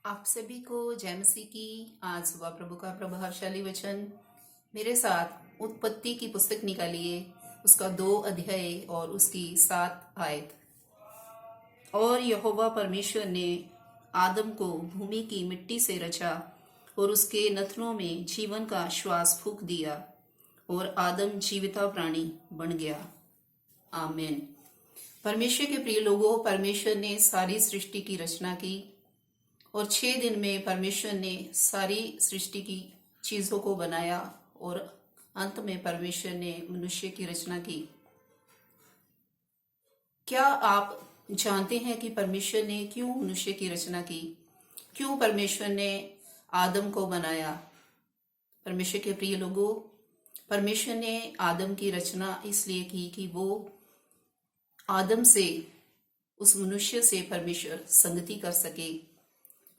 आप सभी को जय मसीह की। आज सुबह प्रभु का प्रभावशाली वचन मेरे साथ उत्पत्ति की पुस्तक निकालिए, उसका 2 अध्याय और उसकी 7 आयत। और यहोवा परमेश्वर ने आदम को भूमि की मिट्टी से रचा और उसके नथनों में जीवन का श्वास फूंक दिया और आदम जीविता प्राणी बन गया। आमीन। परमेश्वर के प्रिय लोगों, परमेश्वर ने सारी सृष्टि की रचना की और 6 दिन में परमेश्वर ने सारी सृष्टि की चीजों को बनाया और अंत में परमेश्वर ने मनुष्य की रचना की। क्या आप जानते हैं कि परमेश्वर ने क्यों मनुष्य की रचना की? क्यों परमेश्वर ने आदम को बनाया? परमेश्वर के प्रिय लोगों, परमेश्वर ने आदम की रचना इसलिए की कि वो आदम से, उस मनुष्य से परमेश्वर संगति कर सके,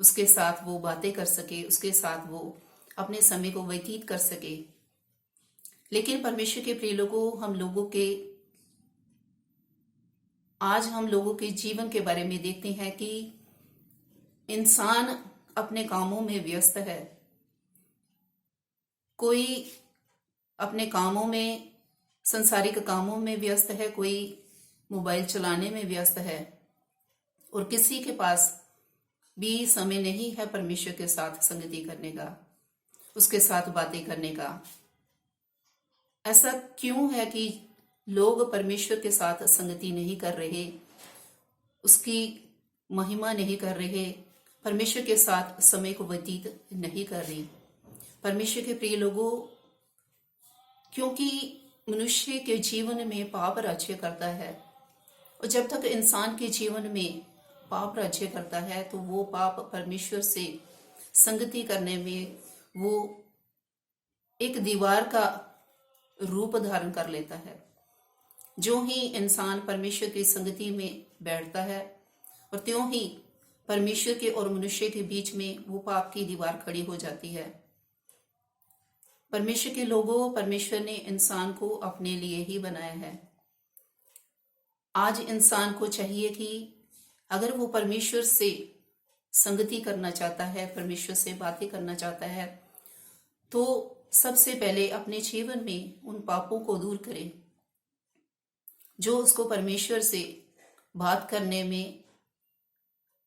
उसके साथ वो बातें कर सके, उसके साथ वो अपने समय को व्यतीत कर सके। लेकिन परमेश्वर के प्रिय लोगों, आज हम लोगों के जीवन के बारे में देखते हैं कि इंसान अपने कामों में व्यस्त है। कोई अपने कामों में, संसारिक कामों में व्यस्त है, कोई मोबाइल चलाने में व्यस्त है और किसी के पास भी समय नहीं है परमेश्वर के साथ संगति करने का, उसके साथ बातें करने का। ऐसा क्यों है कि लोग परमेश्वर के साथ संगति नहीं कर रहे, उसकी महिमा नहीं कर रहे, परमेश्वर के साथ समय को व्यतीत नहीं कर रहे? परमेश्वर के प्रिय लोगों, क्योंकि मनुष्य के जीवन में पाप राज्य करता है और जब तक इंसान के जीवन में पाप राज्य करता है तो वो पाप परमेश्वर से संगति करने में वो एक दीवार का रूप धारण कर लेता है। जो ही इंसान परमेश्वर की संगति में बैठता है और त्यों ही परमेश्वर के और मनुष्य के बीच में वो पाप की दीवार खड़ी हो जाती है। परमेश्वर के लोगों, परमेश्वर ने इंसान को अपने लिए ही बनाया है। आज इंसान को चाहिए कि अगर वो परमेश्वर से संगति करना चाहता है, परमेश्वर से बातें करना चाहता है, तो सबसे पहले अपने जीवन में उन पापों को दूर करे जो उसको परमेश्वर से बात करने में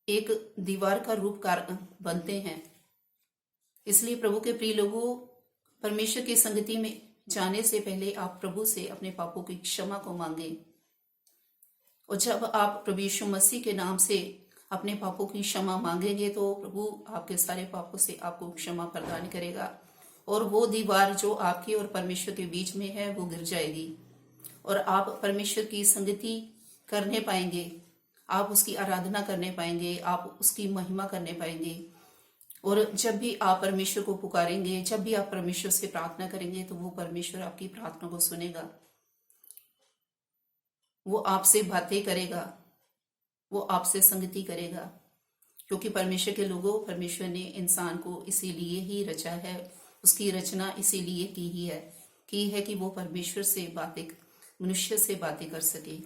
एक दीवार का रूप बनते हैं। इसलिए प्रभु के प्रिय लोगों, परमेश्वर की संगति में जाने से पहले आप प्रभु से अपने पापों की क्षमा को मांगे। और जब आप प्रभु यीशु मसीह के नाम से अपने पापों की क्षमा मांगेंगे तो प्रभु आपके सारे पापों से आपको क्षमा प्रदान करेगा और वो दीवार जो आपकी और परमेश्वर के बीच में है वो गिर जाएगी और आप परमेश्वर की संगति करने पाएंगे, आप उसकी आराधना करने पाएंगे, आप उसकी महिमा करने पाएंगे। और जब भी आप परमेश्वर को पुकारेंगे, जब भी आप परमेश्वर से प्रार्थना करेंगे तो वो परमेश्वर आपकी प्रार्थना को सुनेगा, वो आपसे बातें करेगा, वो आपसे संगति करेगा। क्योंकि परमेश्वर के लोगों, परमेश्वर ने इंसान को इसीलिए ही रचा है, उसकी रचना इसीलिए की है कि वो परमेश्वर से बातें, मनुष्य से बातें कर सके।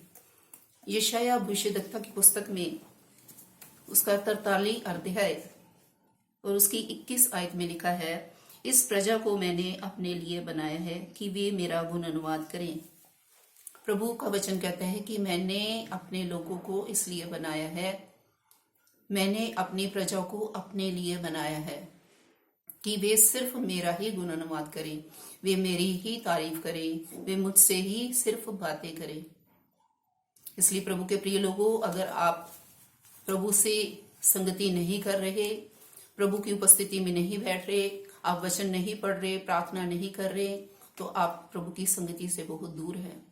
यशायाह भविष्यद्वक्ता की पुस्तक में उसका 43 अध्याय और उसकी 21 आयत में लिखा है, इस प्रजा को मैंने अपने लिए बनाया है कि वे मेरा गुण अनुवाद करें। प्रभु का वचन कहता है कि मैंने अपने लोगों को इसलिए बनाया है, मैंने अपनी प्रजा को अपने लिए बनाया है कि वे सिर्फ मेरा ही गुण अनुवाद करें, वे मेरी ही तारीफ करें, वे मुझसे ही सिर्फ बातें करें। इसलिए प्रभु के प्रिय लोगों, अगर आप प्रभु से संगति नहीं कर रहे, प्रभु की उपस्थिति में नहीं बैठ रहे, आप वचन नहीं पढ़ रहे, प्रार्थना नहीं कर रहे, तो आप प्रभु की संगति से बहुत दूर हैं,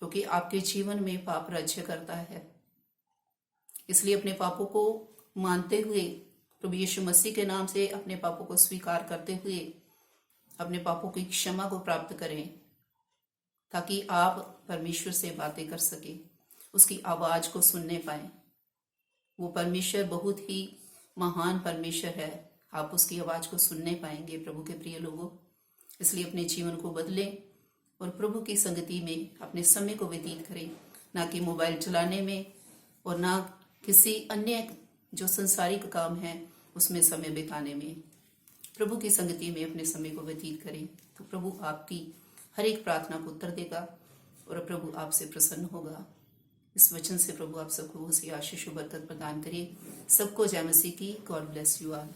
क्योंकि आपके जीवन में पाप राज्य करता है। इसलिए अपने पापों को मानते हुए, प्रभु यीशु मसीह के नाम से अपने पापों को स्वीकार करते हुए अपने पापों की क्षमा को प्राप्त करें, ताकि आप परमेश्वर से बातें कर सके, उसकी आवाज को सुनने पाए। वो परमेश्वर बहुत ही महान परमेश्वर है, आप उसकी आवाज को सुनने पाएंगे प्रभु के प्रिय लोगों। इसलिए अपने जीवन को बदलें और प्रभु की संगति में अपने समय को व्यतीत करें, ना कि मोबाइल चलाने में और ना किसी अन्य जो संसारिक काम है उसमें समय बिताने में, प्रभु की संगति में अपने समय को व्यतीत करें, तो प्रभु आपकी हर एक प्रार्थना को उत्तर देगा और प्रभु आपसे प्रसन्न होगा। इस वचन से प्रभु आप सबको उसी आशीष और बरकत प्रदान करे। सबको जय मसीह की। God bless you all.